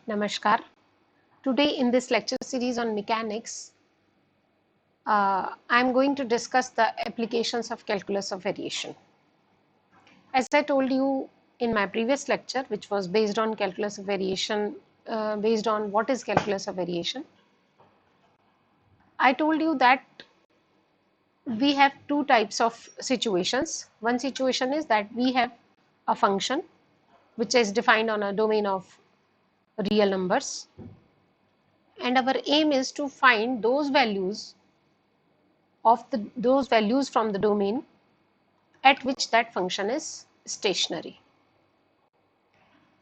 Namaskar. Today in this lecture series on mechanics, I am going to discuss the applications of calculus of variation. As I told you in my previous lecture, which was based on calculus of variation, based on what is calculus of variation, I told you that we have two types of situations. One situation is that we have a function which is defined on a domain of real numbers, and our aim is to find those values those values from the domain at which that function is stationary.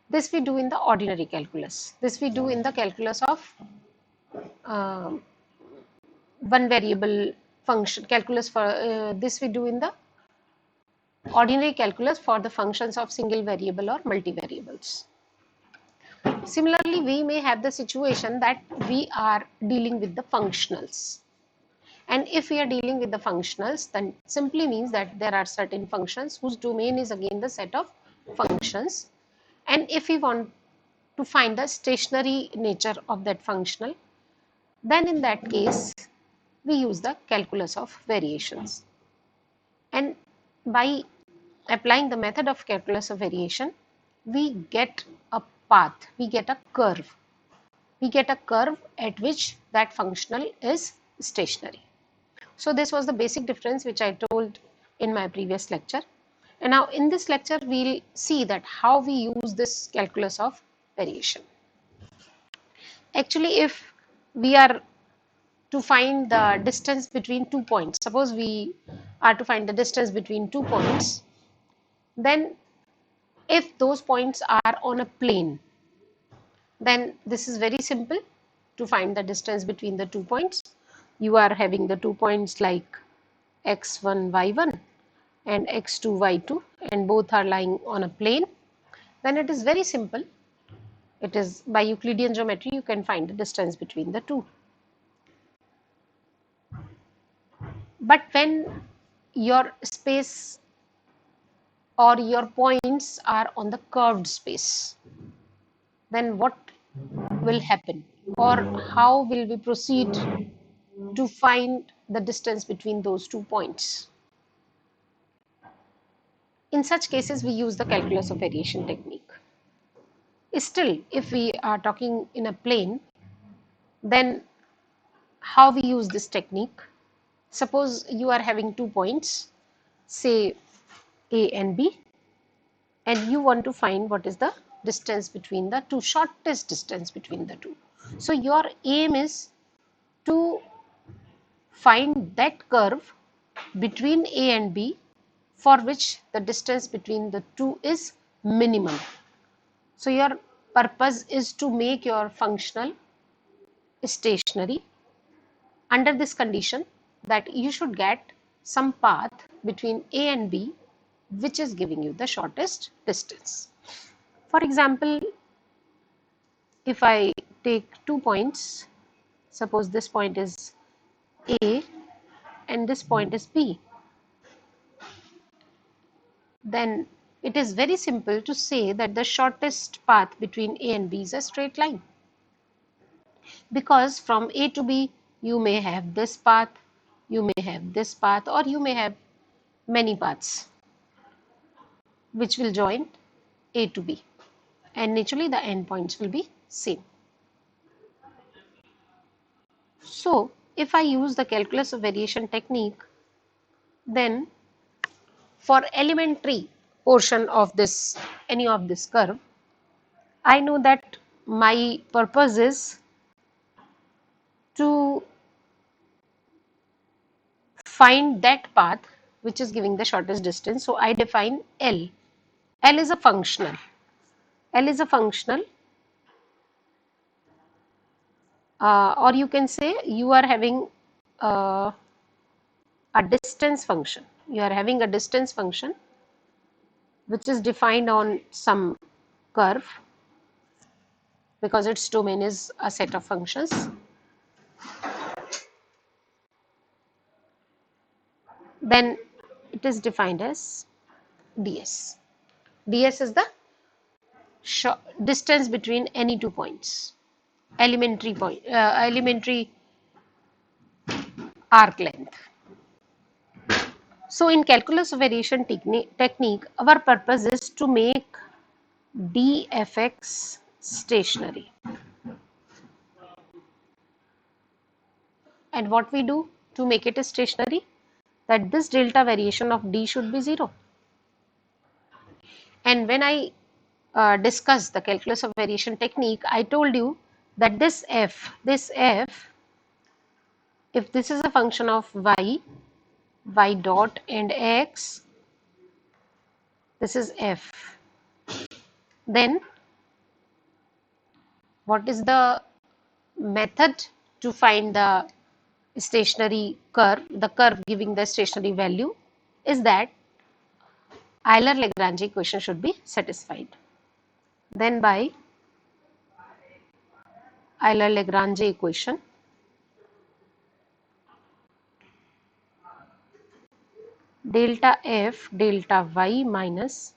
This we do in the ordinary calculus. This we do in the calculus of um one variable function calculus for this we do in the ordinary calculus for the functions of single variable or multivariables. Similarly, we may have the situation that we are dealing with the functionals. And if we are dealing with the functionals, then simply means that there are certain functions whose domain is again the set of functions. And if we want to find the stationary nature of that functional, then in that case, we use the calculus of variations. And by applying the method of calculus of variation, we get a path, we get a curve. We get a curve at which that functional is stationary. So this was the basic difference which I told in my previous lecture. And now in this lecture, we'll see that how we use this calculus of variation. Actually, if we are to find the distance between 2 points, suppose we are to find the distance between 2 points, then if those points are on a plane, then this is very simple to find the distance between the 2 points. You are having the 2 points like x1, y1 and x2, y2, and both are lying on a plane. Then it is very simple. It is by Euclidean geometry, you can find the distance between the two. But when your space or your points are on the curved space, then what will happen, or how will we proceed to find the distance between those 2 points? In such cases, we use the calculus of variation technique. Still, if we are talking in a plane, then how we use this technique? Suppose you are having 2 points, say A and B, and you want to find what is the distance between the two, shortest distance between the two. So your aim is to find that curve between A and B for which the distance between the two is minimum. So your purpose is to make your functional stationary under this condition that you should get some path between A and B which is giving you the shortest distance. For example, if I take 2 points, suppose this point is A and this point is B, then it is very simple to say that the shortest path between A and B is a straight line. Because from A to B, you may have this path, you may have this path, or you may have many paths which will join A to B, and naturally the endpoints will be same. So if I use the calculus of variation technique, then for elementary portion of this, any of this curve, I know that my purpose is to find that path which is giving the shortest distance. So I define L. L is a functional. L is a functional, or you can say you are having a distance function. You are having a distance function which is defined on some curve because its domain is a set of functions. Then it is defined as ds. ds is the distance between any 2 points, elementary arc length. So in calculus variation technique, our purpose is to make dfx stationary. And what we do to make it stationary? That this delta variation of d should be 0. And when I discussed the calculus of variation technique, I told you that this f, if this is a function of y dot and x, this is f, then what is the method to find the stationary curve, the curve giving the stationary value, is that Euler-Lagrange equation should be satisfied. Then by Euler-Lagrange equation, delta f delta y minus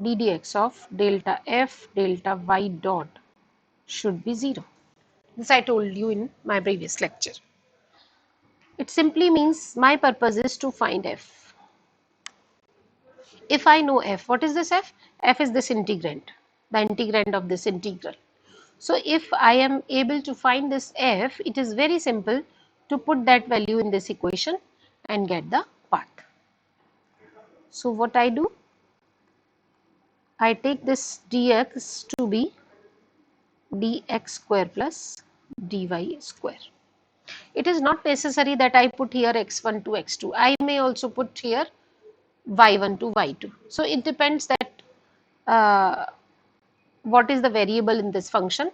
d dx of delta f delta y dot should be 0. This I told you in my previous lecture. It simply means my purpose is to find f. If I know f, what is this f? F is this integrand, the integrand of this integral. So if I am able to find this f, it is very simple to put that value in this equation and get the path. So what I do? I take this dx to be dx square plus dy square. It is not necessary that I put here x1 to x2. I may also put here y1 to y2. So it depends that what is the variable in this function,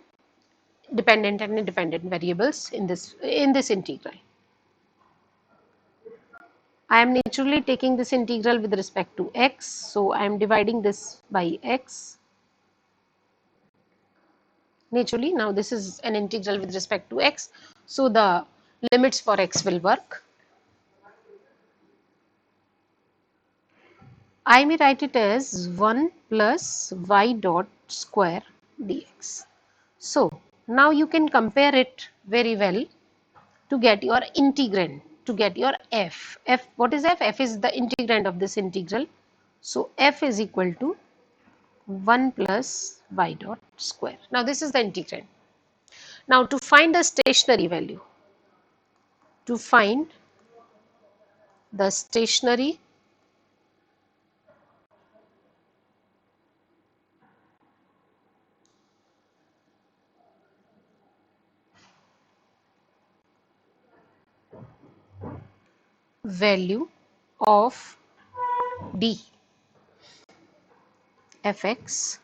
dependent and independent variables in this integral. I am naturally taking this integral with respect to x, so I am dividing this by x. Naturally, now this is an integral with respect to x, so the limits for x will work. I may write it as 1 plus y dot square dx. So now you can compare it very well to get your integrand, to get your f. F, what is f? F is the integrand of this integral. So f is equal to 1 plus y dot square. Now this is the integrand. Now to find the stationary value, to find the stationary value of d fx,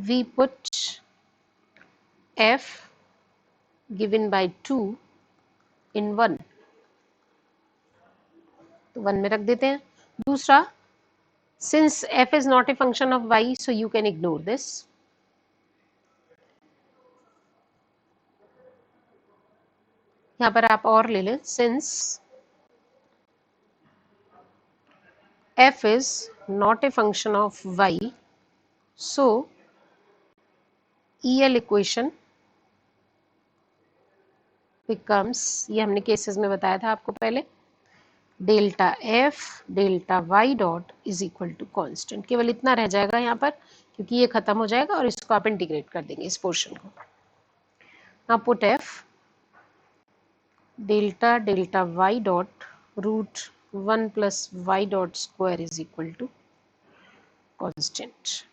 we put f given by 2 in 1, तो 1 में रख देते हैं. दूसरा, since f is not a function of y, so you can ignore this. यहाँ पर आप और ले लें, since f is not a function of y, so EL equation becomes, ये हमने केसेस में बताया था आपको पहले, delta F delta Y dot is equal to constant. केवल इतना रह जाएगा यहाँ पर, क्योंकि ये खत्म हो जाएगा और इसको आप इंटीग्रेट कर देंगे इस पोर्शन को. Now put F delta delta Y dot root 1 plus y dot square is equal to constant.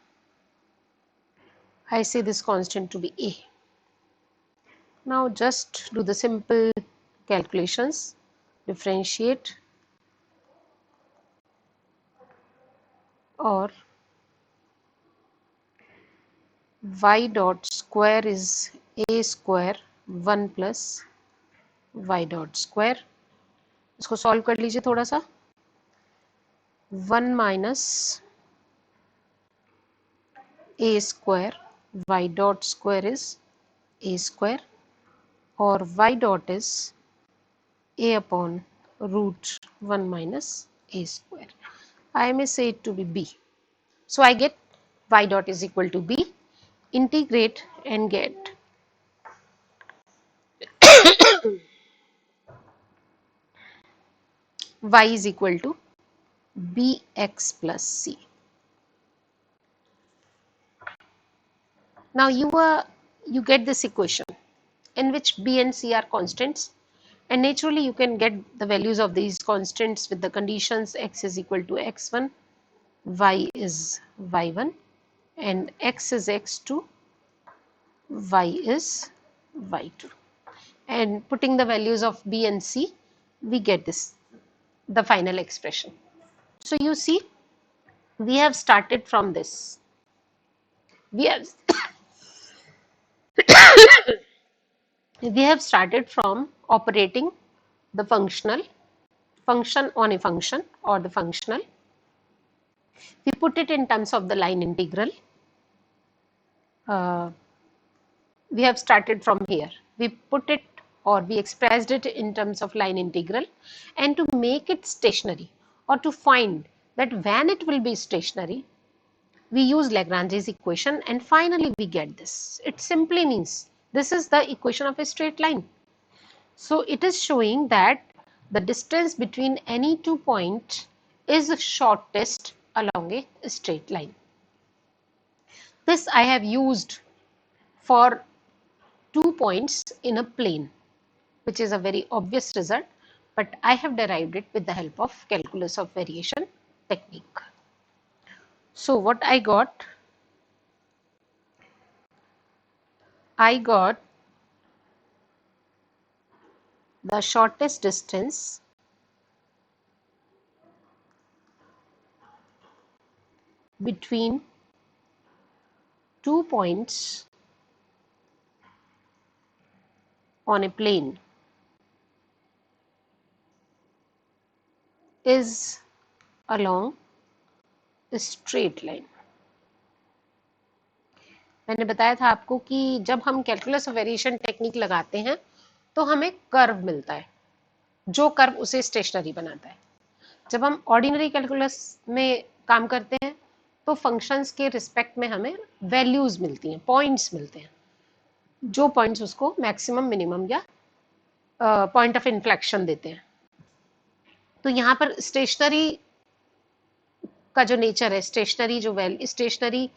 I say this constant to be a. Now just do the simple calculations. Differentiate or y dot square is a square 1 plus y dot square. इसको solve कर लीजिए थोड़ा सा. 1 minus a square, y dot square is a square, or y dot is a upon root 1 minus a square. I may say it to be b. So I get y dot is equal to b, integrate and get y is equal to bx plus c. Now you get this equation in which b and c are constants, and naturally you can get the values of these constants with the conditions x is equal to x1, y is y1, and x is x2, y is y2. And putting the values of b and c, we get this, the final expression. So you see, we have started from this. We have we have started from operating the function on a function or the functional. We put it in terms of the line integral. Uh, we have started from here. We put it or we expressed it in terms of line integral, and to make it stationary or to find that when it will be stationary, we use Lagrange's equation, and finally we get this. It simply means this is the equation of a straight line. So it is showing that the distance between any 2 points is shortest along a straight line. This I have used for 2 points in a plane, which is a very obvious result, but I have derived it with the help of calculus of variation technique. So what I got the shortest distance between 2 points on a plane is along a straight line. मैंने बताया था आपको कि जब हम calculus of variation technique लगाते हैं तो हमें कर्व मिलता है, जो कर्व उसे स्टेशनरी बनाता है. जब हम ऑर्डिनरी कैलकुलस में काम करते हैं तो फंक्शंस के रिस्पेक्ट में हमें वैल्यूज मिलती हैं, पॉइंट्स मिलते हैं, जो पॉइंट्स उसको मैक्सिमम, मिनिमम या पॉइंट ऑफ इन्फ्लेक्शन देते हैं. तो यहाँ पर स्टेशनरी का जो नेचर है, स्टेशनरी जो स्टेशनरी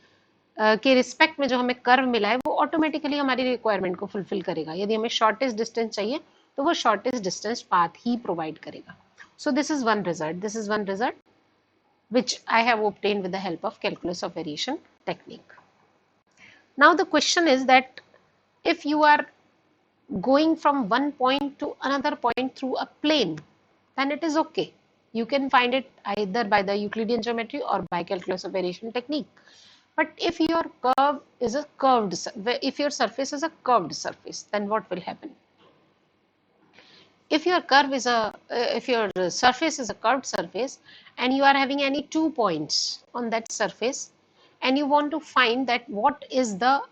के रिस्पेक्ट में जो हमें कर्व मिला है वो ऑटोमेटिकली हमारी रिक्वायरमेंट को फुलफिल करेगा. यदि हमें शॉर्टेस्ट डिस्टेंस चाहिए तो वो शॉर्टेस्ट डिस्टेंस पाथ ही प्रोवाइड करेगा. So this is one result which I have obtained with the help of calculus of variation technique. Now the question is that if you are going from one point to another point through a plane, then it is okay. You can find it either by the Euclidean geometry or by calculus of variation technique. But if your curve is a curved, if your surface is a curved surface, then what will happen? If your curve is if your surface is a curved surface and you are having any 2 points on that surface and you want to find that what is the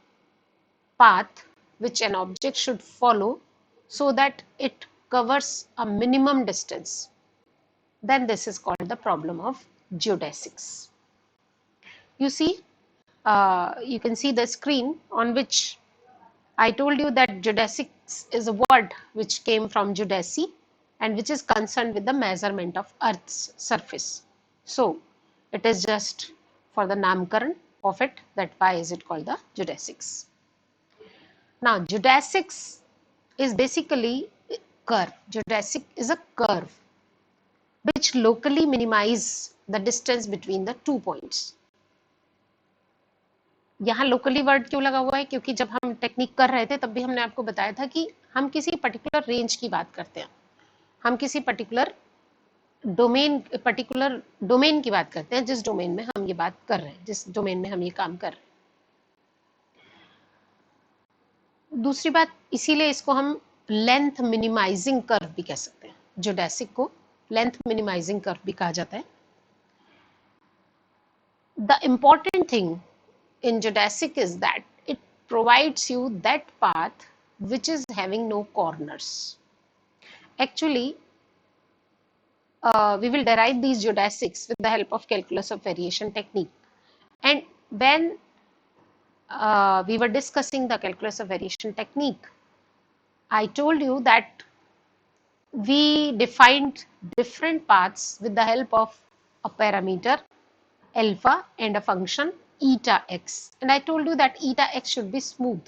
path which an object should follow so that it covers a minimum distance, then this is called the problem of geodesics. You see, you can see the screen on which I told you that geodesics is a word which came from geodesy and which is concerned with the measurement of Earth's surface. So it is just for the namkaran of it, that why is it called the geodesics. Now geodesics is basically curve. Geodesic is a curve which locally minimize the distance between the 2 points. यहाँ locally word क्यों लगा हुआ है? क्योंकि जब हम technique कर रहे थे तब भी हमने आपको बताया था कि हम किसी पर्टिकुलर रेंज की बात करते हैं, हम किसी पर्टिकुलर डोमेन की बात करते हैं, जिस डोमेन में हम ये बात कर रहे हैं, जिस डोमेन में हम ये काम कर रहे हैं. दूसरी बात, इसीलिए इसको हम लेंथ मिनिमाइजिंग कर्व भी कह सकते हैं. जियोडेसिक को लेंथ मिनिमाइजिंग कर्व भी कहा जाता है. The important thing in geodesic is that it provides you that path which is having no corners, Actually, we will derive these geodesics with the help of calculus of variation technique. And when we were discussing the calculus of variation technique, I told you that we defined different paths with the help of a parameter alpha and a function eta x. And I told you that eta x should be smooth.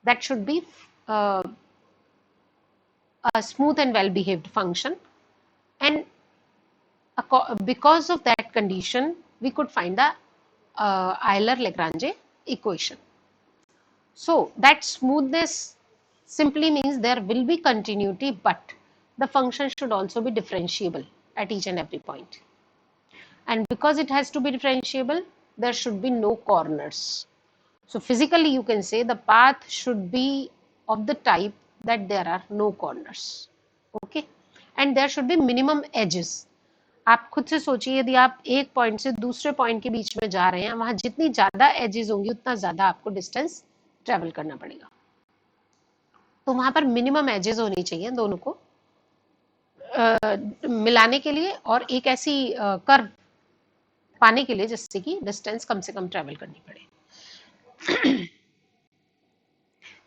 That should be a smooth and well-behaved function. And because of that condition, we could find the Euler-Lagrange equation. So that smoothness simply means there will be continuity, but the function should also be differentiable at each and every point. And because it has to be differentiable, there should be no corners. So physically you can say the path should be of the type that there are no corners. Okay, and there should be minimum edges. आप खुद से सोचिए, यदि आप एक point से दूसरे point के बीच में जा रहे हैं, वहां जितनी ज्यादा एजेस होंगी उतना ज्यादा आपको डिस्टेंस ट्रेवल करना पड़ेगा. तो वहां पर मिनिमम एजेस होनी चाहिए दोनों को मिलाने के लिए और एक ऐसी कर्व पाने के लिए जिससे कि डिस्टेंस कम से कम ट्रेवल करनी पड़े.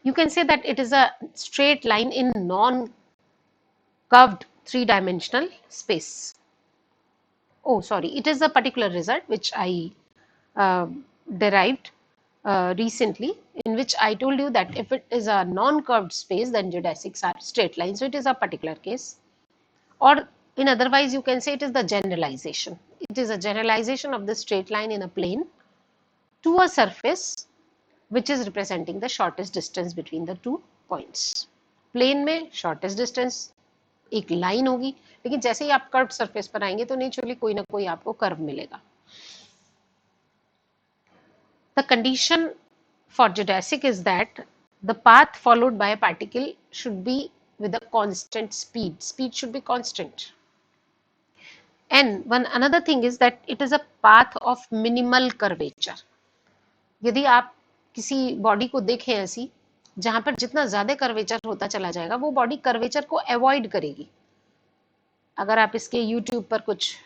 You can say that it is a straight line in non-curved three-dimensional space. Oh, sorry, it is a particular result which I derived recently, in which I told you that if it is a non-curved space, then geodesics are straight lines. So it is a particular case. Or in otherwise, you can say it is the generalization. It is a generalization of the straight line in a plane to a surface which is representing the shortest distance between the two points. Plane में shortest distance एक line होगी, लेकिन जैसे ही आप curve surface पर आएंगे तो naturally कोई ना कोई आपको कर्व मिलेगा. The condition for geodesic is that the path followed by a particle should be with a constant speed. Speed should be constant. And one another thing is that it is a path of minimal curvature. यदि आप किसी body को देखें ऐसी जहां पर जितना ज्यादा कर्वेचर होता चला जाएगा, वो बॉडी कर्वेचर को अवॉइड करेगी. अगर आप इसके YouTube पर कुछ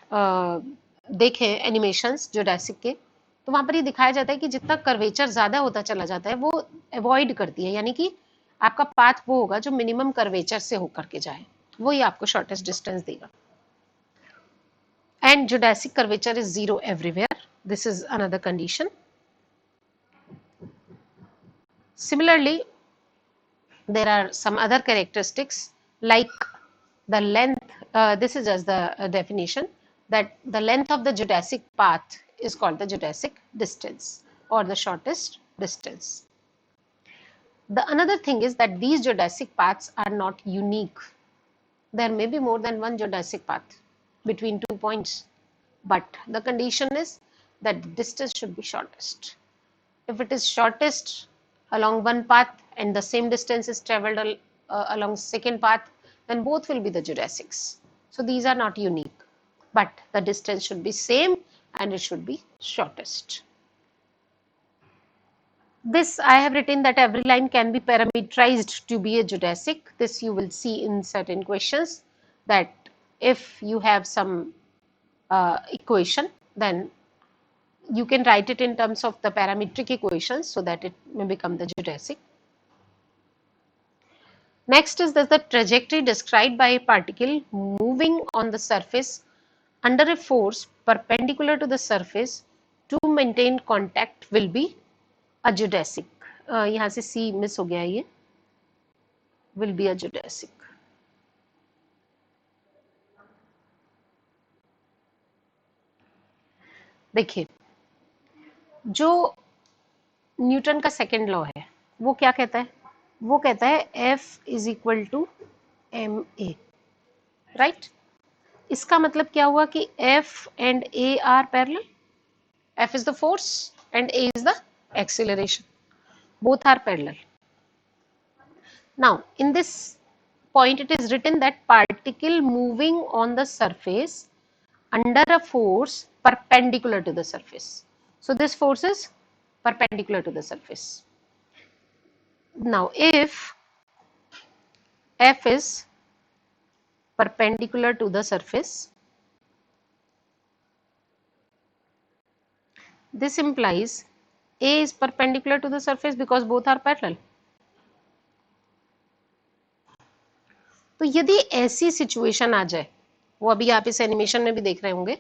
देखें एनिमेशंस जियोडेसिक के, तो वहां पर ये दिखाया जाता है कि जितना कर्वेचर ज्यादा होता चला जाता है वो अवॉइड करती है, यानी कि आपका पाथ वो होगा जो मिनिमम कर्वेचर से होकर के जाए, वो ही आपको शॉर्टेस्ट डिस्टेंस देगा. And geodesic curvature is zero everywhere. This is another condition. Similarly, there are some other characteristics like the length. This is just the definition that the length of the geodesic path is called the geodesic distance or the shortest distance. The another thing is that these geodesic paths are not unique. There may be more than one geodesic path between 2 points, but the condition is that the distance should be shortest. If it is shortest along one path and the same distance is traveled along second path, then both will be the geodesics. So these are not unique, but the distance should be same and it should be shortest. This I have written that every line can be parameterized to be a geodesic. This you will see in certain questions, that if you have some equation, then you can write it in terms of the parametric equations so that it may become the geodesic. Next is the trajectory described by a particle moving on the surface under a force perpendicular to the surface to maintain contact will be a geodesic. यहाँ से C miss हो गया, ये will be a geodesic. देखिए, जो Newton का second law है वो क्या कहता है? वो कहता है F is equal to ma, right? इसका मतलब क्या हुआ कि F and A are parallel. F is the force and A is the acceleration. Both are parallel. Now, in this point, it is written that particle moving on the surface under a force perpendicular to the surface. So this force is perpendicular to the surface. Now, if F is perpendicular to the surface. This implies A is perpendicular to the surface because both are parallel. तो यदि ऐसी situation आ जाए, वो अभी आप इस animation में भी देख रहे होंगे,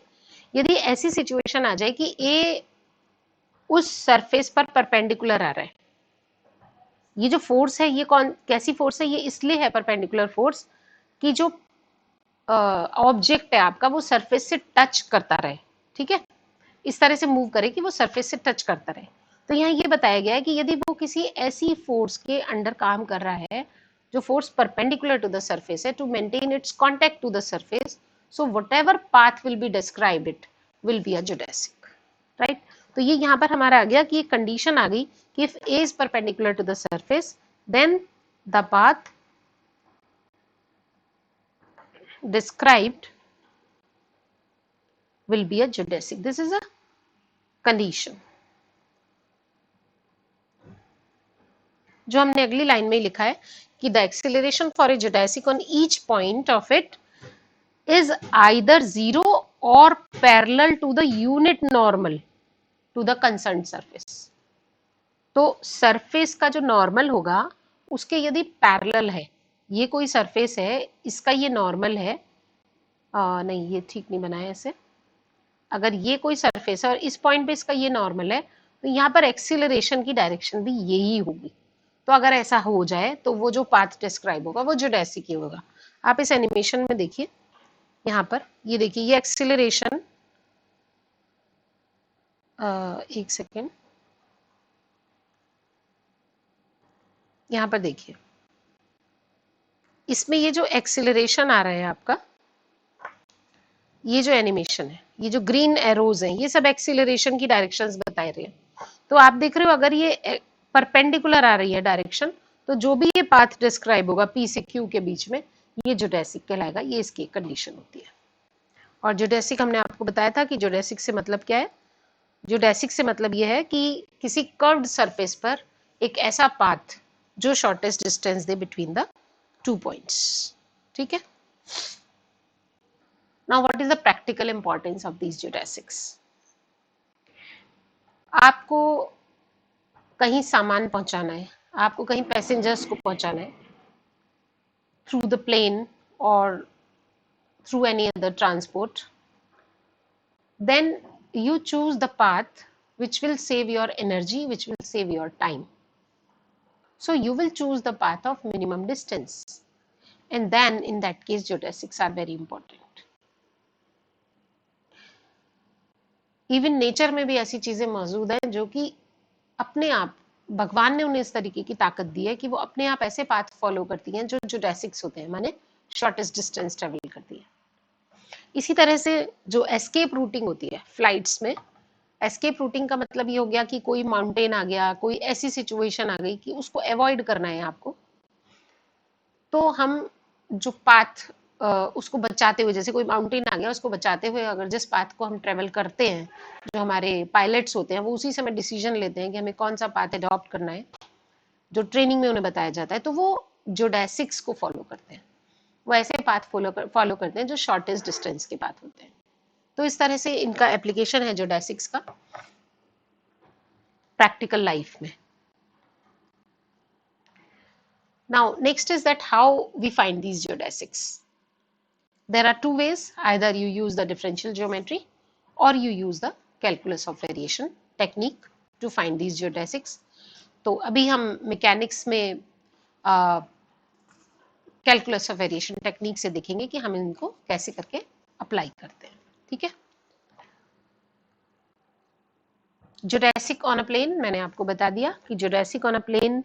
यदि ऐसी सिचुएशन आ जाए कि A उस सरफेस पर परपेंडिकुलर आ रहा है, ये जो फोर्स है ये कैसी फोर्स है, ये इसलिए है परपेंडिकुलर फोर्स कि जो ऑब्जेक्ट है आपका वो सरफेस से टच करता रहे, ठीक है, इस तरह से मूव करे कि वो सरफेस से टच करता रहे। तो यहाँ ये बताया गया है कि यदि वो किसी ऐसी फोर्स के अंडर काम कर रहा है जो force perpendicular to the surface है, to maintain its contact to the surface, so whatever path will be described it will be a geodesic, right. तो ये यहाँ पर हमारा आ गया कि एक कंडीशन आ गई कि if A is perpendicular to the surface then the path described will be a geodesic. This is a condition. जो हमने अगली लाइन में लिखा है कि the acceleration for a geodesic on each point of it is either zero or parallel to the unit normal to the concerned surface. तो surface का जो नॉर्मल होगा उसके यदि पैरेलल है, ये कोई सरफेस है, इसका ये नॉर्मल है, नहीं ये ठीक नहीं बनाया ऐसे, अगर ये कोई सरफेस है और इस पॉइंट पे इसका ये नॉर्मल है तो यहाँ पर एक्सीलरेशन की डायरेक्शन भी यही होगी। तो अगर ऐसा हो जाए तो वो जो पाथ डिस्क्राइब होगा वो जियोडेसिक ही होगा। आप इस एनिमेशन में देखिए, यहाँ पर ये देखिए ये एक्सीलरेशन, एक सेकेंड, यहाँ पर देखिए इसमें ये जो एक्सीलरेशन आ रहा है आपका, ये जो एनिमेशन है, ये जो ग्रीन एरोज हैं, ये सब एक्सीलरेशन की डायरेक्शंस बता रहे हैं। तो आप देख रहे हो अगर ये परपेंडिकुलर आ रही है डायरेक्शन, तो जो भी ये पाथ डिस्क्राइब होगा P से Q के बीच में, ये जियोडेसिक कहलाएगा। ये इसकी कंडीशन होती है। और जियोडेसिक हमने आपको बताया था कि जियोडेसिक से मतलब क्या है। जियोडेसिक से मतलब ये है कि किसी कर्व्ड सरफेस पर एक ऐसा पाथ जो shortest distance they between the two points, ठीक है। Now what is the practical importance of these geodesics? आपको कहीं सामान पहुंचाना है, आपको कहीं पैसेंजर्स को पहुंचाना है थ्रू द प्लेन और through any other transport, then you choose the path which will save your energy, which will save your time. So you will choose the path of minimum distance, and then in that case geodesics are very important. Even nature में भी ऐसी चीजें मौजूद हैं जो कि अपने आप भगवान ने उन्हें इस तरीके की ताकत दी है कि वो अपने आप ऐसे पाथ फॉलो करती हैं जो जियोडेसिक्स होते हैं, माने शॉर्टेस्ट डिस्टेंस ट्रेवल करती है। इसी तरह से जो एस्केप रूटिंग होती है फ्लाइट्स में, एस्केप रूटिंग का मतलब ये हो गया कि कोई माउंटेन आ गया, कोई ऐसी सिचुएशन आ गई कि उसको अवॉइड करना है आपको, तो हम जो पाथ उसको बचाते हुए, जैसे कोई माउंटेन आ गया उसको बचाते हुए अगर जिस पाथ को हम ट्रेवल करते हैं, जो हमारे पायलट्स होते हैं वो उसी समय डिसीजन लेते हैं कि हमें कौन सा पाथ अडॉप्ट करना है, जो ट्रेनिंग में उन्हें बताया जाता है, तो वो जियोडेसिक्स को फॉलो करते हैं। वो ऐसे पाथ फॉलो करते हैं जो शॉर्टेस्ट डिस्टेंस के पाथ होते हैं। तो इस तरह से इनका एप्लीकेशन है जियोडेसिक्स का प्रैक्टिकल लाइफ में। Now next is that how we find these geodesics. There are two ways, either you use the differential geometry or you use the calculus of variation technique to find these geodesics. तो अभी हम mechanics में calculus of variation technique से देखेंगे कि हम इनको कैसे करके अप्लाई करते हैं, ठीक है। जियोडेसिक ऑन अ प्लेन मैंने आपको बता दिया कि geodesic on a plane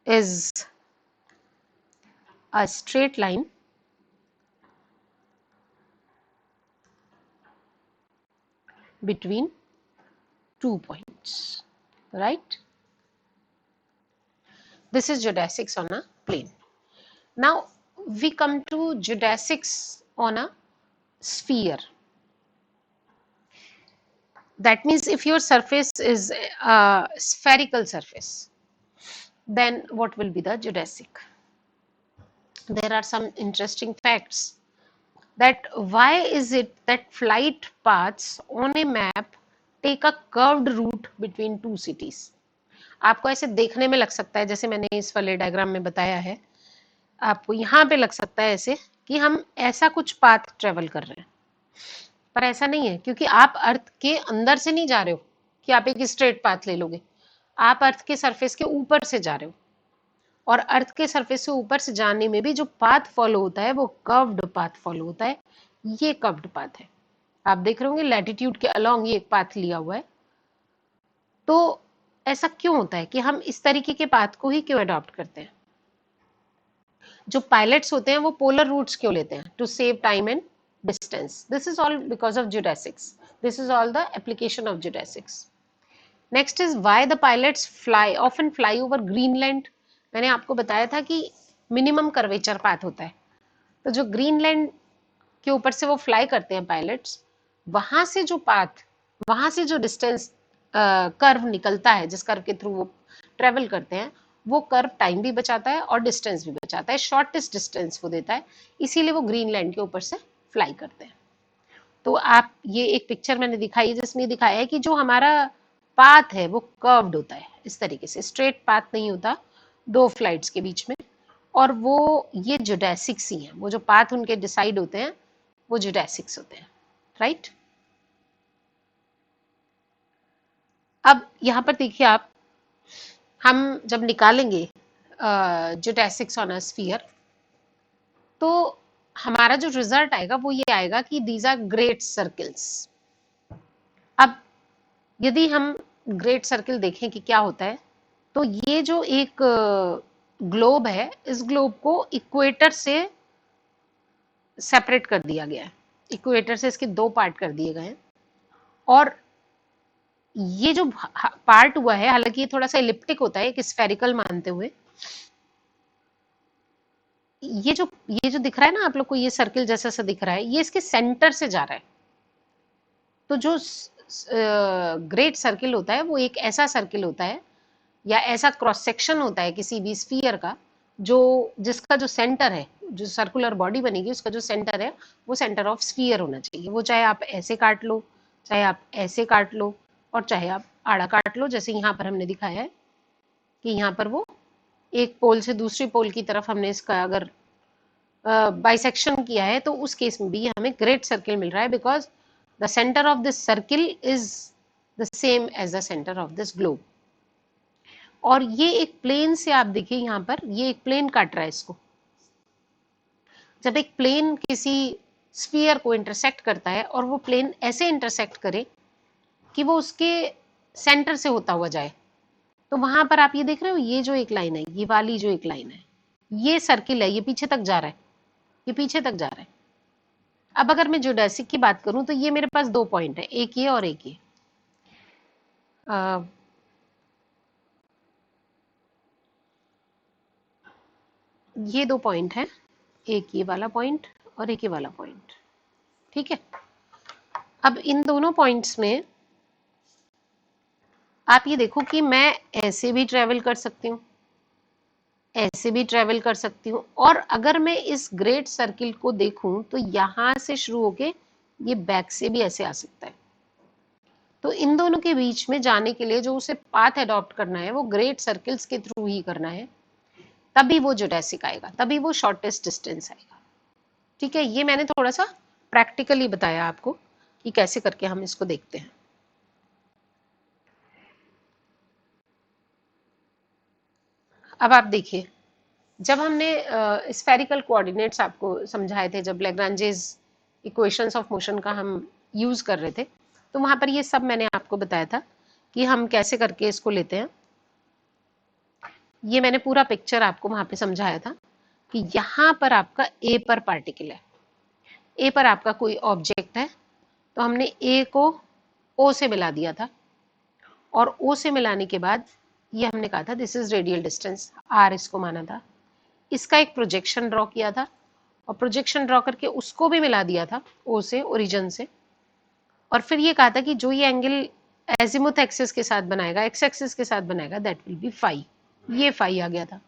is a straight line between two points, right? This is geodesics on a plane. Now we come to geodesics on a sphere. That means if your surface is a spherical surface, then what will be the geodesic? There are some interesting facts that why is it that flight paths on a map take a curved route between two cities? आपको ऐसे देखने में लग सकता है, जैसे मैंने इस वाले डायग्राम में बताया है, आपको यहाँ पे लग सकता है ऐसे कि हम ऐसा कुछ पाथ ट्रेवल कर रहे हैं, पर ऐसा नहीं है, क्योंकि आप अर्थ के अंदर से नहीं जा रहे हो कि आप एक स्ट्रेट पाथ ले लोगे। आप अर्थ के सरफेस के ऊपर से जा रहे हो, और अर्थ के सरफेस से ऊपर से जाने में भी जो पाथ फॉलो होता है वो कर्व्ड पाथ फॉलो होता है। ये कर्व्ड पाथ है, आप देख रहे होंगे लैटिट्यूड के अलोंग ये एक पाथ लिया हुआ है। तो ऐसा क्यों होता है कि हम इस तरीके के पाथ को ही क्यों अडॉप्ट करते हैं? जो पायलट्स होते हैं वो पोलर रूट्स क्यों लेते हैं? To save time and distance. This is all because of geodesics, this is all the application of geodesics. Next is why the pilots fly often fly over Greenland. मैंने आपको बताया था कि मिनिमम कर्वेचर पाथ होता है, तो जो Greenland के ऊपर से वो फ्लाई करते हैं पायलट्स, वहां से जो पाथ, वहां से जो डिस्टेंस कर्व निकलता है, जिस कर्व के थ्रू वो ट्रेवल करते हैं, वो कर्व टाइम भी बचाता है और डिस्टेंस भी बचाता है, शॉर्टेस्ट डिस्टेंस वो देता है, इसीलिए वो ग्रीनलैंड के ऊपर से फ्लाई करते हैं। तो आप ये एक पिक्चर मैंने दिखाई जिसमें दिखाया है कि जो हमारा पाथ है वो कर्व्ड होता है, इस तरीके से स्ट्रेट पाथ नहीं होता दो फ्लाइट्स के बीच में, और वो ये जियोडेसिक्स ही हैं, वो जो पाथ उनके डिसाइड होते हैं वो जियोडेसिक्स होते हैं, राइट। अब यहाँ पर देखिए आप, हम जब निकालेंगे जियोडेसिक्स ऑन अ स्फीयर, तो हमारा जो रिजल्ट आएगा वो ये आएगा कि दीज आर ग्रेट सर्कल्स। अब यदि हम ग्रेट सर्कल देखें कि क्या होता है, तो ये जो एक ग्लोब है, इस ग्लोब को इक्वेटर से सेपरेट कर दिया गया है, इक्वेटर से इसके दो पार्ट कर दिए गए हैं, और ये जो पार्ट हुआ है, हालांकि ये थोड़ा सा एलिप्टिक होता है, एक स्फेरिकल मानते हुए, ये जो दिख रहा है ना आप लोग को, ये सर्किल जैसा सा दिख रहा है, ये इसके सेंटर से जा रहा है। तो जो ग्रेट सर्किल होता है वो एक ऐसा सर्किल होता है या ऐसा क्रॉस सेक्शन होता है किसी भी स्फीयर का, जो जिसका जो सेंटर है, जो सर्कुलर बॉडी बनेगी उसका जो सेंटर है वो सेंटर ऑफ स्फीयर होना चाहिए। वो चाहे आप ऐसे काट लो, चाहे आप ऐसे काट लो, और चाहे आप आड़ा काट लो, जैसे यहाँ पर हमने दिखाया है कि यहाँ पर वो एक पोल से दूसरी पोल की तरफ हमने इसका अगर बाइसेक्शन किया है, तो उस केस में भी हमें ग्रेट सर्किल मिल रहा है, because the centre of this circle is the same as the centre of this globe. और ये एक प्लेन से आप देखिए यहाँ पर, ये एक प्लेन काट रहा है इसको। जब एक प्लेन किसी स्फीयर को इंटरसेक्ट करता है और वो प्लेन ऐसे इंटरसेक्ट करे कि वो उसके सेंटर से होता हुआ जाए, तो वहां पर आप ये देख रहे हो, ये जो एक लाइन है, ये वाली जो एक लाइन है, ये सर्किल है, ये पीछे तक जा रहा है, ये पीछे तक जा रहा है। अब अगर मैं जियोडेसिक की बात करूं तो ये मेरे पास दो पॉइंट है, एक ये और एक ये। ये दो पॉइंट है, एक ये वाला पॉइंट और एक ये वाला पॉइंट, ठीक है। अब इन दोनों पॉइंट्स में आप ये देखो कि मैं ऐसे भी ट्रेवल कर सकती हूँ, ऐसे भी ट्रेवल कर सकती हूँ, और अगर मैं इस ग्रेट सर्किल को देखूं तो यहां से शुरू होके ये बैक से भी ऐसे आ सकता है। तो इन दोनों के बीच में जाने के लिए जो उसे पाथ अडॉप्ट करना है वो ग्रेट सर्किल्स के थ्रू ही करना है, तभी वो जियोडेसिक आएगा, तभी वो शॉर्टेस्ट डिस्टेंस आएगा, ठीक है। ये मैंने थोड़ा सा प्रैक्टिकली बताया आपको कि कैसे करके हम इसको देखते हैं। अब आप देखिए, जब हमने स्फेरिकल कोऑर्डिनेट्स आपको समझाए थे, जब लैग्रांजेस इक्वेशंस ऑफ मोशन का हम यूज कर रहे थे, तो वहां पर ये सब मैंने आपको बताया था कि हम कैसे करके इसको लेते हैं। ये मैंने पूरा पिक्चर आपको वहां पे समझाया था कि यहाँ पर आपका ए पर पार्टिकल है, ए पर आपका कोई ऑब्जेक्ट है, तो हमने ए को ओ से मिला दिया था, और ओ से मिलाने के बाद ये हमने कहा था this is radial distance, R इसको माना था, इसका एक प्रोजेक्शन ड्रॉ किया था, और प्रोजेक्शन ड्रॉ करके उसको भी मिला दिया था ओ से, ओरिजिन से, और फिर ये कहा था कि जो ये एंगल एजिमुथ एक्सिस के साथ बनाएगा, एक्स एक्सिस के साथ बनाएगा, दैट विल बी फाई। ये फाई आ गया था।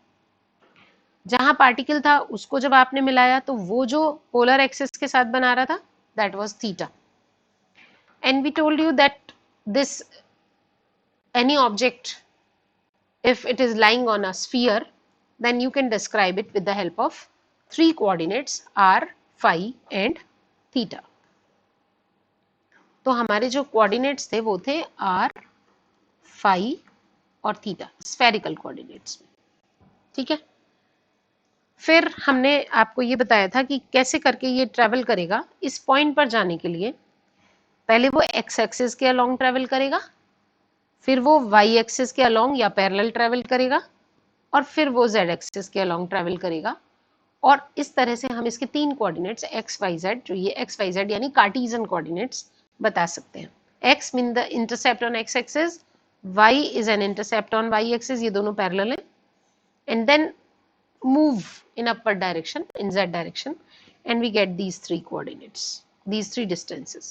जहां पार्टिकल था उसको जब आपने मिलाया तो वो जो पोलर एक्सिस के साथ बना रहा था that was theta. And we told you that this any object, if it is lying on a sphere, then you can describe it with the help of three coordinates r, phi and theta. तो हमारे जो coordinates थे वो थे r, phi और theta, spherical coordinates में. ठीक है. फिर हमने आपको ये बताया था कि कैसे करके ये ट्रेवल करेगा. इस पॉइंट पर जाने के लिए पहले वो एक्स एक्सिस के अलोंग ट्रेवल करेगा, फिर वो वाई एक्सिस के अलोंग या पैरेलल ट्रेवल करेगा, और फिर वो जेड एक्सिस के अलोंग ट्रेवल करेगा. और इस तरह से हम इसके तीन कोऑर्डिनेट्स एक्स वाई जेड, जो ये एक्स वाई जेड यानी कार्टेशियन कोऑर्डिनेट्स बता सकते हैं. X mean the intercept on x axis, y is an intercept on y axis, ये दोनों पैरेलल हैं, and then move in upward direction in z direction and we get these three coordinates, these three distances.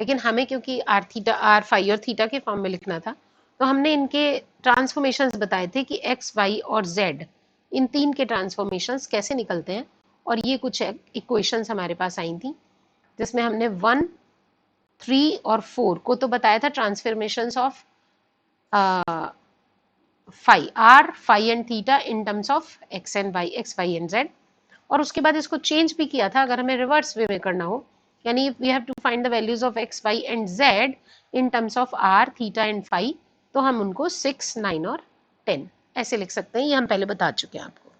लेकिन हमें क्योंकि r theta, r phi और theta के form में लिखना था तो हमने इनके ट्रांसफॉर्मेशंस बताए थे कि x, y और z इन तीन के ट्रांसफॉर्मेशंस कैसे निकलते हैं. और ये कुछ इक्वेशंस हमारे पास आई थी जिसमें हमने 1, 3 और 4 को तो बताया था transformations of phi, r, phi and theta in terms of x and y, x y and z. और उसके बाद इसको चेंज भी किया था अगर हमें रिवर्स वे में करना हो, यानी we have to find the values of x, y and z in terms of r, theta and phi, तो हम उनको 6, 9 और 10 ऐसे लिख सकते हैं. ये हम पहले बता चुके हैं आपको.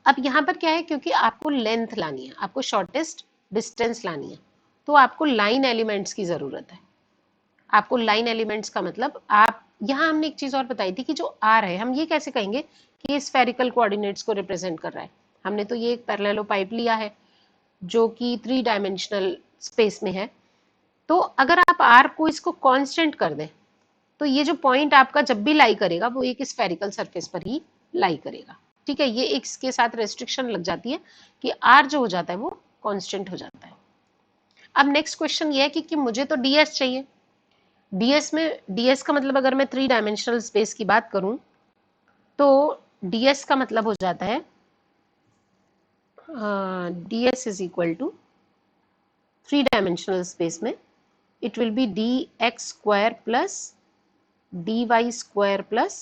अब यहाँ पर क्या है, क्योंकि आपको लेंथ लानी है, आपको शॉर्टेस्ट डिस्टेंस लानी है, तो आपको लाइन एलिमेंट्स की जरूरत है. आपको लाइन एलिमेंट्स का मतलब, आप यहाँ हमने एक चीज और बताई थी कि जो आर है हम ये कैसे कहेंगे कि ये स्फेरिकल कोऑर्डिनेट्स को रिप्रेजेंट कर रहा है. हमने तो ये एक पैरेललोपाइप लिया है जो कि 3 डायमेंशनल स्पेस में है. तो अगर आप आर को इसको कांस्टेंट कर दें तो ये जो पॉइंट आपका जब भी लाई करेगा वो एक स्फेरिकल सरफेस पर ही लाई करेगा. ठीक है. ये एक इसके साथ रेस्ट्रिक्शन लग जाती है कि आर जो हो जाता है वो कांस्टेंट हो जाता है. अब नेक्स्ट क्वेश्चन ये है कि मुझे तो डीएस चाहिए. डीएस में, डीएस का मतलब अगर मैं 3 डायमेंशनल स्पेस की बात करूं तो डीएस का मतलब हो जाता है DS is equal to 3 dimensional space में it will be D X square plus D Y square plus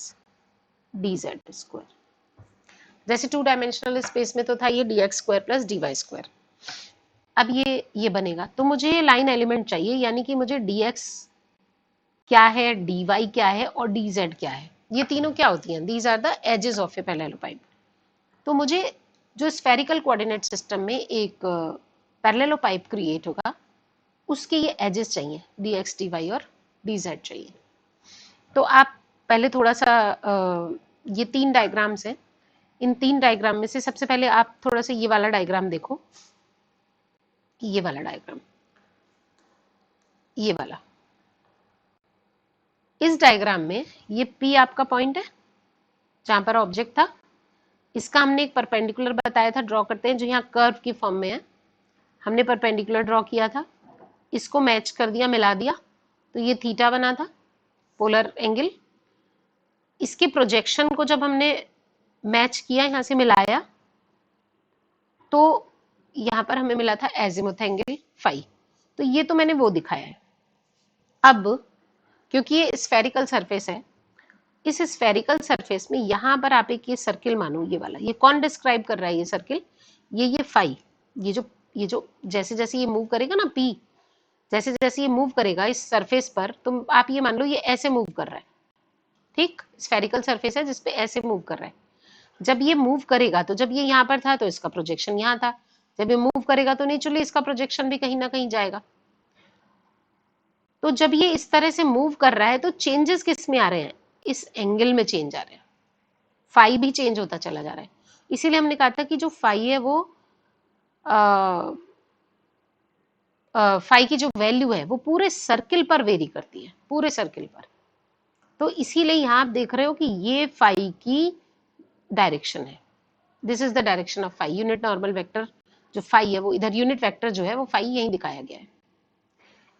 D Z square. जैसे 2 डायमेंशनल स्पेस में तो था ये D X square plus D Y square. अब ये बनेगा तो मुझे ये लाइन एलिमेंट चाहिए, यानी कि मुझे डी एक्स क्या है, डी वाई क्या है और डी जेड क्या है. ये तीनों क्या होती हैं, these are the edges of a parallelepiped. तो मुझे जो स्फेरिकल कोऑर्डिनेट सिस्टम में एक पैरेललोपाइप क्रिएट होगा उसके ये एजेस चाहिए, डी एक्स, डी वाई और डी जेड चाहिए. तो आप पहले थोड़ा सा ये 3 डायग्राम्स हैं, इन 3 डायग्राम में से सबसे पहले आप थोड़ा सा ये वाला डायग्राम देखो, ये वाला डायग्राम, ये वाला. इस डायग्राम में ये P आपका पॉइंट है जहां पर ऑब्जेक्ट था. इसका हमने एक परपेंडिकुलर बताया था, ड्रॉ करते हैं, जो यहाँ कर्व की फॉर्म में है. हमने परपेंडिकुलर ड्रॉ किया था, इसको मैच कर दिया, मिला दिया, तो ये थीटा बना था, पोलर एंगल. इसके प्रोजेक्शन को जब हमने मैच किया, यहां से मिलाया, तो यहां पर हमें मिला था एजिमुथ एंगल फाई. तो ये तो मैंने वो दिखाया है. अब क्योंकि ये स्फेरिकल सरफेस है, इस स्फेरिकल सरफेस में यहां पर आप एक ये सर्किल मानो, ये वाला, ये कौन डिस्क्राइब कर रहा है, ये सर्किल, ये फाई. ये जो जैसे जैसे ये मूव करेगा ना, पी जैसे जैसे ये मूव करेगा इस सरफेस पर, तो आप ये मान लो ये ऐसे मूव कर रहा है. ठीक, स्फेरिकल सरफेस है जिसपे ऐसे मूव कर रहा है. जब ये मूव करेगा तो जब ये यहाँ पर था तो इसका प्रोजेक्शन यहाँ था, जब ये मूव करेगा तो नेचुरली इसका प्रोजेक्शन भी कहीं ना कहीं जाएगा. तो जब ये इस तरह से मूव कर रहा है तो चेंजेस किस में आ रहे हैं, इस एंगल में चेंज आ रहे हैं. फाई भी चेंज होता चला जा रहा है. इसीलिए हमने कहा था कि जो फाई है वो फाई की जो वैल्यू है वो पूरे सर्किल पर वेरी करती है, पूरे सर्किल पर. तो इसीलिए यहां आप देख रहे हो कि ये फाई की डायरेक्शन है. This is the direction of phi. Unit normal vector जो फाई है वो इधर, यूनिट वेक्टर जो है वो फाई यहीं दिखाया गया है.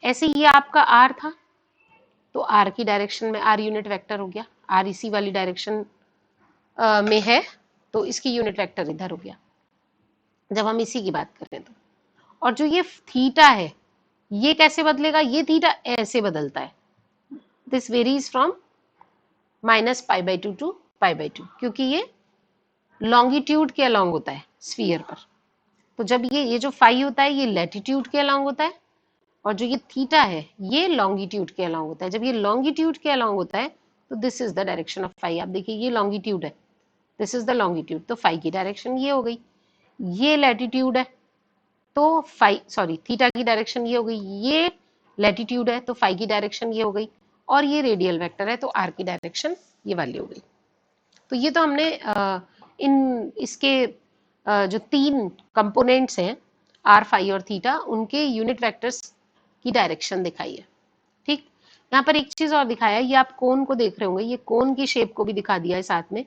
ऐसे ये आपका आर था, तो आर की डायरेक्शन में आर यूनिट वेक्टर हो गया, आर इसी वाली डायरेक्शन में है तो इसकी यूनिट वेक्टर इधर हो गया जब हम इसी की बात करें तो। और जो ये थीटा है ये कैसे बदलेगा, ये थीटा ऐसे बदलता है, दिस वेरीज फ्रॉम -π/2 टू π/2 क्योंकि ये लॉन्गिट्यूड के अलोंग होता है स्फीयर पर। तो जब ये जो फाई होता है ये लैटिट्यूड के अलोंग होता है और जो ये थीटा है ये लॉन्गिट्यूड के अलोंग होता है। जब ये लॉन्गिट्यूड के अलोंग होता है तो this is the direction of phi. आप देखिए ये लॉन्गिट्यूड है, दिस इज द लॉन्गिट्यूड, तो फाई की डायरेक्शन ये हो गई। ये लैटिट्यूड है तो फाई थीटा की डायरेक्शन ये हो गई। ये लैटिट्यूड है तो फाई की डायरेक्शन ये हो गई। और ये रेडियल वेक्टर है तो आर की डायरेक्शन ये वाली हो गई। तो ये तो हमने इन इसके जो तीन कंपोनेंट्स हैं आर, फाई और थीटा, उनके यूनिट वेक्टर्स की डायरेक्शन दिखाई है। ठीक, यहाँ पर एक चीज और दिखाया है, ये आप कोन को देख रहे होंगे, ये कोन की शेप को भी दिखा दिया है साथ में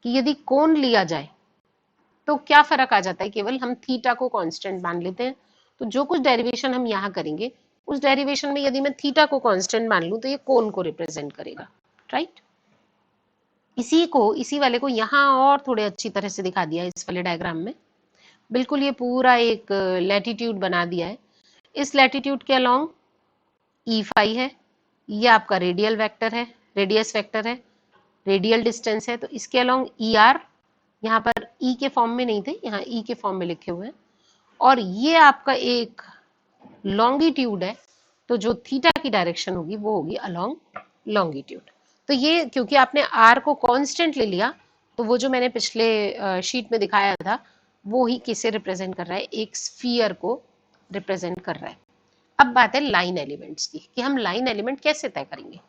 कि यदि कोन लिया जाए तो क्या फर्क आ जाता है, केवल हम थीटा को कांस्टेंट मान लेते हैं। तो जो कुछ डेरिवेशन हम यहाँ करेंगे उस डेरिवेशन में यदि मैं थीटा को कांस्टेंट मान लूं तो ये कोन को रिप्रेजेंट करेगा, राइट। इसी वाले को यहाँ और थोड़े अच्छी तरह से दिखा दिया है इस वाले डायग्राम में। बिल्कुल ये पूरा एक लैटिट्यूड बना दिया है। इस लैटिट्यूड के अलोंग ई फाई है, ये आपका रेडियल वेक्टर है, रेडियस वेक्टर है, रेडियल डिस्टेंस है। तो इसके अलोंग ई आर, यहाँ पर ई के फॉर्म में नहीं थे, यहाँ ई के फॉर्म में लिखे हुए हैं। और ये आपका एक लॉन्गिट्यूड है, तो जो थीटा की डायरेक्शन होगी वो होगी अलोंग लॉन्गिट्यूड। तो ये क्योंकि आपने आर को कांस्टेंट ले लिया तो वो जो मैंने पिछले शीट में दिखाया था वो ही किसे रिप्रेजेंट कर रहा है, एक स्फीयर को रिप्रेजेंट कर रहा है। अब बात है लाइन एलिमेंट्स की कि हम लाइन एलिमेंट कैसे तय करेंगे।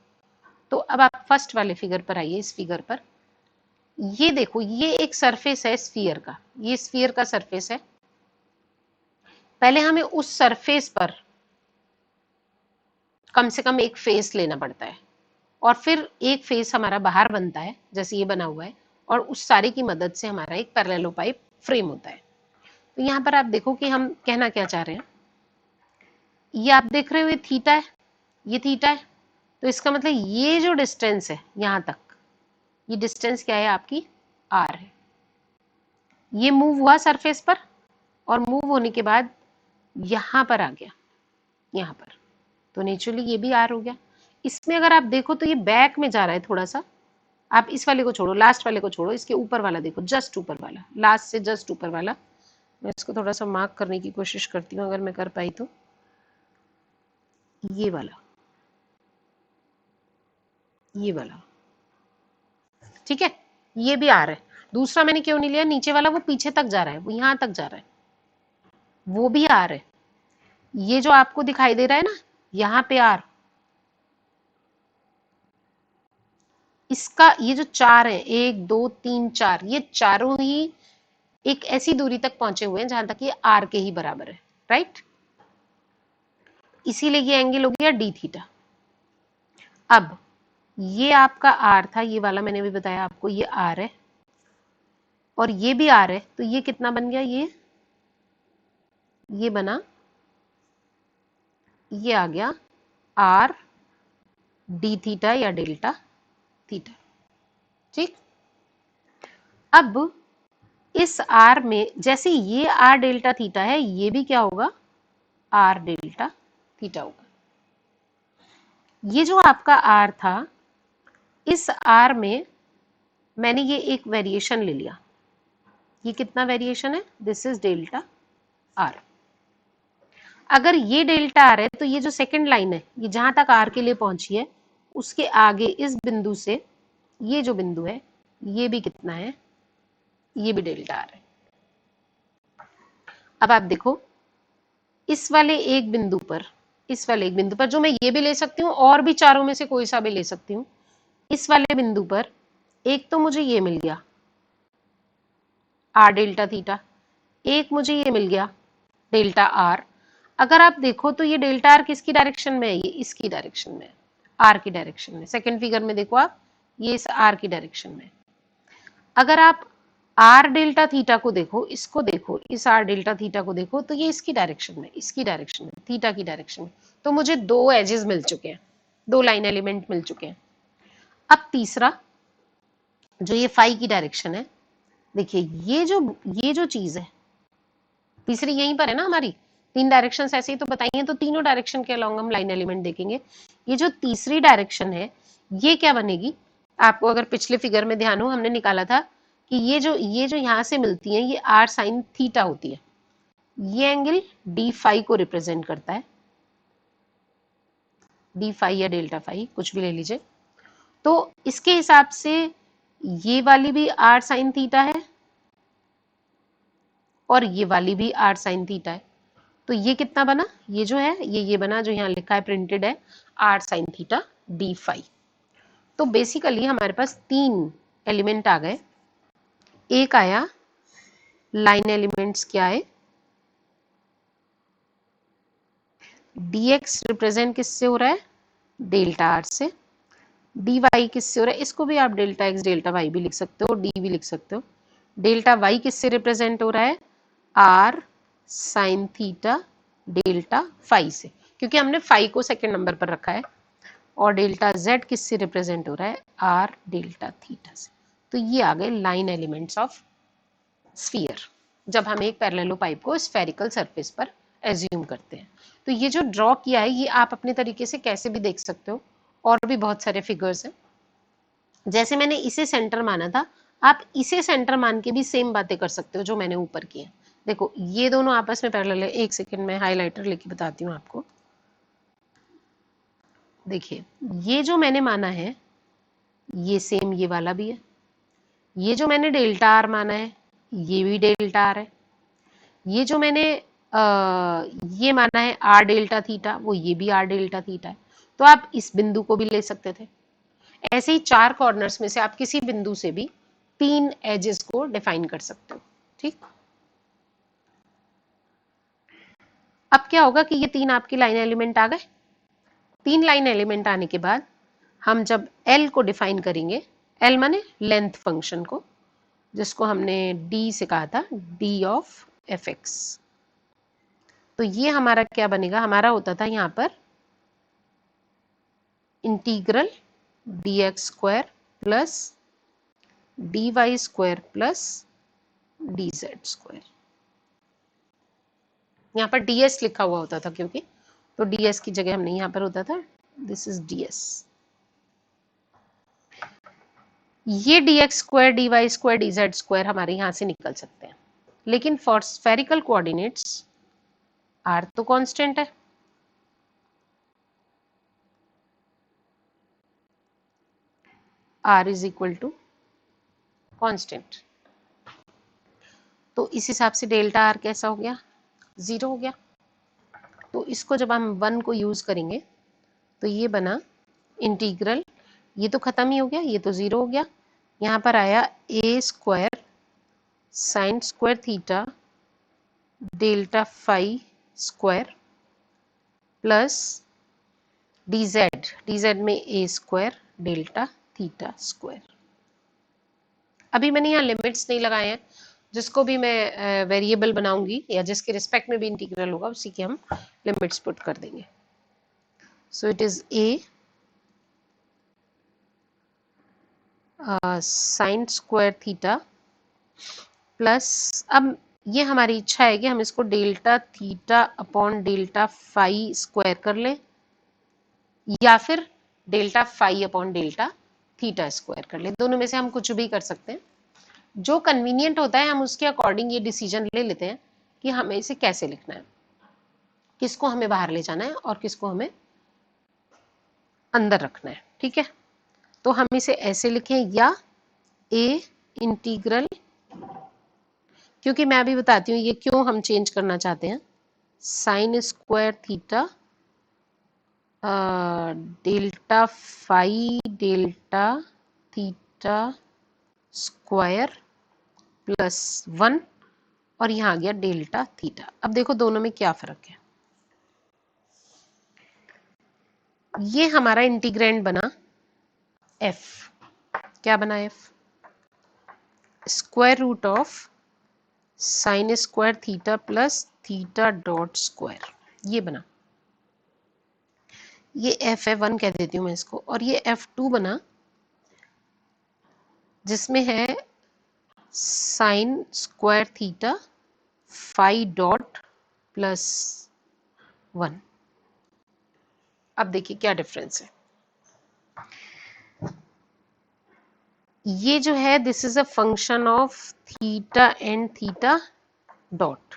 तो अब आप फर्स्ट वाले फिगर पर आइए। इस फिगर पर ये देखो, ये एक सरफेस है स्फीयर का, ये स्फीयर का सरफेस है। पहले हमें उस सरफेस पर कम से कम एक फेस लेना पड़ता है और फिर एक फेस हमारा बाहर बनता है जैसे ये बना हुआ है, और उस सारे की मदद से हमारा एक पैरेललोपाइप फ्रेम होता है। तो यहाँ पर आप देखो कि हम कहना क्या चाह रहे हैं। ये आप देख रहे हो ये थीटा है, ये थीटा है, तो इसका मतलब ये जो डिस्टेंस है यहाँ तक, ये डिस्टेंस क्या है आपकी, आर है। ये मूव हुआ सरफेस पर और मूव होने के बाद यहाँ पर आ गया, यहाँ पर, तो नेचुरली ये भी आर हो गया। इसमें अगर आप देखो तो ये बैक में जा रहा है थोड़ा सा। आप इस वाले को छोड़ो, लास्ट वाले को छोड़ो, इसके ऊपर वाला देखो, जस्ट ऊपर वाला, लास्ट से जस्ट ऊपर वाला। मैं इसको थोड़ा सा मार्क करने की कोशिश करती हूँ अगर मैं कर पाई तो। ये वाला, ये वाला, ठीक है, ये भी आ रहा है। दूसरा मैंने क्यों नहीं लिया, नीचे वाला वो पीछे तक जा रहा है, वो यहां तक जा रहा है, वो भी आ रहा है। ये जो आपको दिखाई दे रहा है ना यहाँ पे आर, इसका ये जो चार है, 1 2 3 4, ये चारों ही एक ऐसी दूरी तक पहुंचे हुए हैं जहां तक ये आर के ही बराबर है, राइट। इसीलिए ये एंगल हो गया डी थीटा। अब ये आपका आर था, ये वाला मैंने भी बताया आपको, ये आर है और ये भी आर है, तो ये कितना बन गया, ये बना, ये आ गया आर डी थीटा या डेल्टा थीटा, ठीक। अब इस आर में जैसे ये आर डेल्टा थीटा है, ये भी क्या होगा, आर डेल्टा थीटा होगा। ये जो आपका आर था, इस आर में मैंने ये एक वेरिएशन ले लिया। ये कितना वेरिएशन है, दिस इज डेल्टा आर। अगर ये डेल्टा आर है तो ये जो सेकंड लाइन है, ये जहां तक आर के लिए पहुंची है, उसके आगे इस बिंदु से ये जो बिंदु है, ये भी कितना है, ये भी डेल्टा आर है। अब आप देखो इस वाले एक बिंदु पर, इस वाले एक बिंदु पर, जो मैं ये भी ले सकती हूँ और भी चारों में से कोई सा भी ले सकती हूँ, इस वाले बिंदु पर एक तो मुझे ये मिल गया आर डेल्टा थीटा, एक मुझे ये मिल गया डेल्टा आर। अगर आप देखो तो ये डेल्टा आर किसकी डायरेक्शन में है, ये इसकी डायरेक्शन में है, आर की डायरेक्शन में। सेकंड फिगर में देखो आप, ये इस आर की डायरेक्शन में। अगर आप आर डेल्टा थीटा को देखो, इसको देखो, इस आर डेल्टा थीटा को देखो, तो ये इसकी डायरेक्शन में, इसकी डायरेक्शन में, थीटा की डायरेक्शन में। तो मुझे दो एजेस मिल चुके हैं, दो लाइन एलिमेंट मिल चुके हैं। अब तीसरा, जो ये फाई की डायरेक्शन है, देखिए ये जो चीज है तीसरी यहीं पर है ना हमारी, तीन डायरेक्शंस ऐसे ही तो बताइए, तो तीनों डायरेक्शन के अलोंग हम लाइन एलिमेंट देखेंगे। ये जो तीसरी डायरेक्शन है ये क्या बनेगी, आपको अगर पिछले फिगर में ध्यान हो हमने निकाला था कि ये जो यहां से मिलती है ये आर साइन थीटा होती है, ये एंगल डी फाई को रिप्रेजेंट करता है, डी फाई या डेल्टा फाई कुछ भी ले लीजिए। तो इसके हिसाब से ये वाली भी आर साइन थीटा है और ये वाली भी आर साइन थीटा है, तो ये कितना बना, ये जो है ये बना जो यहाँ लिखा है प्रिंटेड है r sine theta d phi. तो बेसिकली हमारे पास तीन एलिमेंट आ गए। एक आया लाइन एलिमेंट्स क्या है, dx रिप्रेजेंट किससे हो रहा है, डेल्टा आर से, dy किससे हो रहा है, इसको भी आप डेल्टा एक्स डेल्टा वाई भी लिख सकते हो, d भी लिख सकते हो। डेल्टा y किससे रिप्रेजेंट हो रहा है, r sine theta delta phi से, क्योंकि हमने फाई को सेकंड नंबर पर रखा है। और डेल्टा z किससे रिप्रेजेंट हो रहा है, r डेल्टा थीटा से। तो ये आ गए लाइन एलिमेंट्स ऑफ स्फीयर, जब हम एक पैरेललो पाइप को स्फेरिकल सरफेस पर एज्यूम करते हैं। तो ये जो ड्रॉ किया है ये आप अपने तरीके से कैसे भी देख सकते हो, और भी बहुत सारे फिगर्स हैं। जैसे मैंने इसे सेंटर माना था, आप इसे सेंटर मान के भी सेम बातें कर सकते हो जो मैंने ऊपर की है। देखो ये दोनों आपस में पैरेलल है, एक सेकंड में हाइलाइटर लेके बताती हूँ आपको। देखिए ये जो मैंने माना है ये सेम ये वाला भी है, ये जो मैंने डेल्टा आर माना है ये भी डेल्टा आर है, ये जो मैंने ये माना है आर डेल्टा थीटा वो ये भी आर डेल्टा थीटा है। तो आप इस बिंदु को भी ले सकते थे। ऐसे ही चार कॉर्नर्स में से आप किसी बिंदु से भी तीन एजेस को डिफाइन कर सकते हो। ठीक, अब क्या होगा कि ये तीन आपकी लाइन एलिमेंट आ गए। तीन लाइन एलिमेंट आने के बाद हम जब L को डिफाइन करेंगे, L माने लेंथ फंक्शन को, जिसको हमने D से कहा था D ऑफ एफ एक्स, तो ये हमारा क्या बनेगा, हमारा होता था यहां पर integral dx square plus dy square plus dz square. यहाँ पर ds लिखा हुआ होता था क्योंकि, तो ds की जगह हमने यहाँ पर होता था दिस इज ds। ये dx square dy square dz square हमारे यहाँ से निकल सकते हैं, लेकिन फॉर स्फेरिकल कोऑर्डिनेट्स r तो कांस्टेंट है, r is equal to constant. तो इस हिसाब से डेल्टा आर कैसा हो गया, 0 हो गया। तो इसको जब हम 1 को यूज करेंगे तो ये बना इंटीग्रल, ये तो खत्म ही हो गया, ये तो 0 हो गया। यहाँ पर आया a square sine square theta delta phi square plus dz में a square delta theta square. अभी मैंने यहाँ लिमिट्स नहीं लगाए हैं, जिसको भी मैं वेरिएबल बनाऊंगी या जिसके रिस्पेक्ट में भी इंटीग्रल होगा उसी के हम लिमिट्स पुट कर देंगे। So it is a sine square theta plus, अब ये हमारी इच्छा है कि हम इसको delta theta upon delta phi square कर लें या फिर delta phi upon delta theta square कर लें, दोनों में से हम कुछ भी कर सकते हैं। जो कन्वीनियंट होता है हम उसके अकॉर्डिंग ये डिसीजन ले लेते हैं कि हमें इसे कैसे लिखना है, किसको हमें बाहर ले जाना है और किसको हमें अंदर रखना है। ठीक है, तो हम इसे ऐसे लिखें या a इंटीग्रल, क्योंकि मैं अभी बताती हूँ ये क्यों हम चेंज करना चाहते हैं, sine square theta delta phi delta theta square plus 1 और यहाँ आ गया डेल्टा थीटा। अब देखो दोनों में क्या फर्क है, ये हमारा इंटीग्रेंड बना f, क्या बना f, square root of sine square theta plus theta dot square, ये बना, ये f है 1 कह देती हूँ मैं इसको, और ये f2 बना जिसमें है sine square theta phi dot plus 1। अब देखिए क्या डिफरेंस है। ये जो है this is a function of theta and theta dot,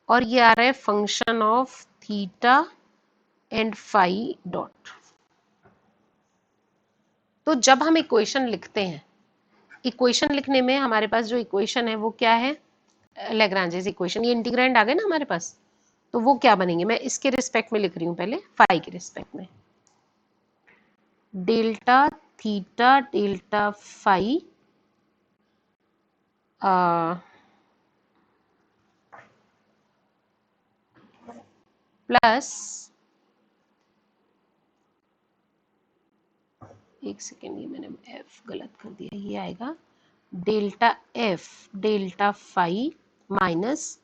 और ये आ रहा है function of theta and phi dot. तो जब हम इक्वेशन लिखते हैं, इक्वेशन लिखने में हमारे पास जो इक्वेशन है वो क्या है, लैग्रांजेस इक्वेशन। ये इंटीग्रैंड आ गए ना हमारे पास, तो वो क्या बनेंगे, मैं इसके रिस्पेक्ट में लिख रही हूं पहले, फाई के रिस्पेक्ट में। Delta theta delta phi plus, एक सेकेंड, ये मैंने एफ गलत कर दिया, ये आएगा delta F delta phi minus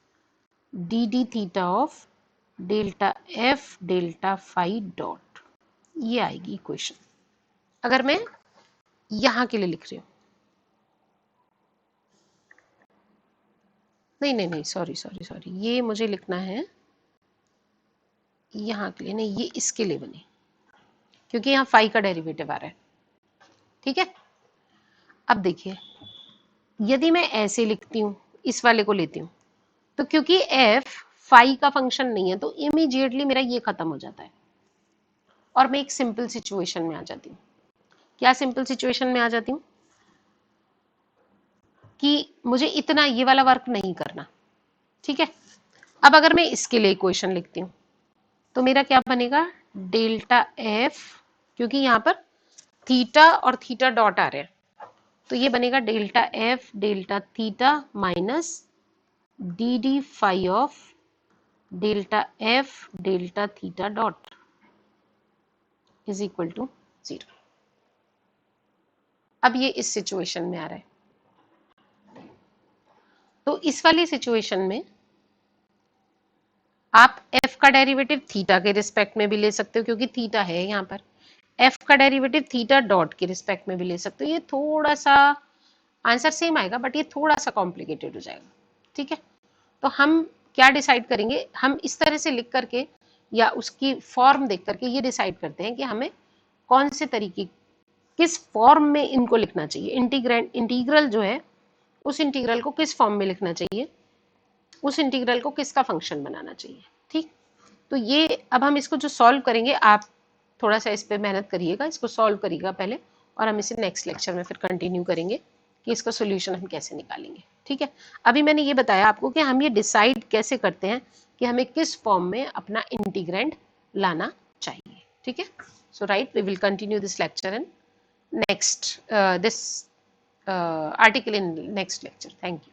d d theta of delta F delta phi dot. ये आएगी इक्वेशन, अगर मैं यहां के लिए लिख रही हूं। नहीं नहीं नहीं, सॉरी सॉरी सॉरी, ये मुझे लिखना है यहां के लिए नहीं, ये इसके लिए बनी, क्योंकि यहां फाई का डेरिवेटिव आ रहा है। ठीक है, अब देखिए यदि मैं ऐसे लिखती हूं, इस वाले को लेती हूं, तो क्योंकि एफ फाई का फंक्शन नहीं है, तो इमीडिएटली मेरा ये खत्म हो जाता है और मैं एक सिंपल सिचुएशन में आ जाती हूँ। क्या सिंपल सिचुएशन में आ जाती हूँ कि मुझे इतना ये वाला वर्क नहीं करना। ठीक है, अब अगर मैं इसके लिए इक्वेशन लिखती हूँ तो मेरा क्या बनेगा, डेल्टा एफ, क्योंकि यहां पर थीटा और थीटा डॉट आ रहे हैं, तो ये बनेगा delta F delta theta minus d d phi of delta F delta theta dot is equal to 0। अब ये इस सिचुएशन में आ रहा है, तो इस वाली सिचुएशन में आप f का डेरिवेटिव थीटा के रिस्पेक्ट में भी ले सकते हो, क्योंकि थीटा है यहाँ पर। f का डेरिवेटिव थीटा डॉट के रिस्पेक्ट में भी ले सकते हो। ये थोड़ा सा आंसर सेम आएगा, बट ये थोड़ा सा कॉम्प्लिकेटेड हो जाएगा। ठीक है, तो हम क्या डिसाइड करेंगे, हम इस तरह से लिख करके या उसकी फॉर्म देख करके ये डिसाइड करते हैं कि हमें कौन से तरीके, किस फॉर्म में इनको लिखना चाहिए। इंटीग्रल जो है उस इंटीग्रल को किस फॉर्म में लिखना चाहिए, उस इंटीग्रल को किसका फंक्शन बनाना चाहिए। ठीक, तो ये अब हम इसको जो सॉल्व करेंगे, आप थोड़ा सा इस पे मेहनत करिएगा, इसको सॉल्व करिएगा पहले, और हम इसे नेक्स्ट लेक्चर में फिर कंटिन्यू करेंगे कि इसका सोल्यूशन हम कैसे निकालेंगे। ठीक है, अभी मैंने ये बताया आपको कि हम ये डिसाइड कैसे करते हैं कि हमें किस फॉर्म में अपना इंटीग्रेंड लाना चाहिए। ठीक है, so right, we will continue this lecture in next this article in next lecture. Thank you.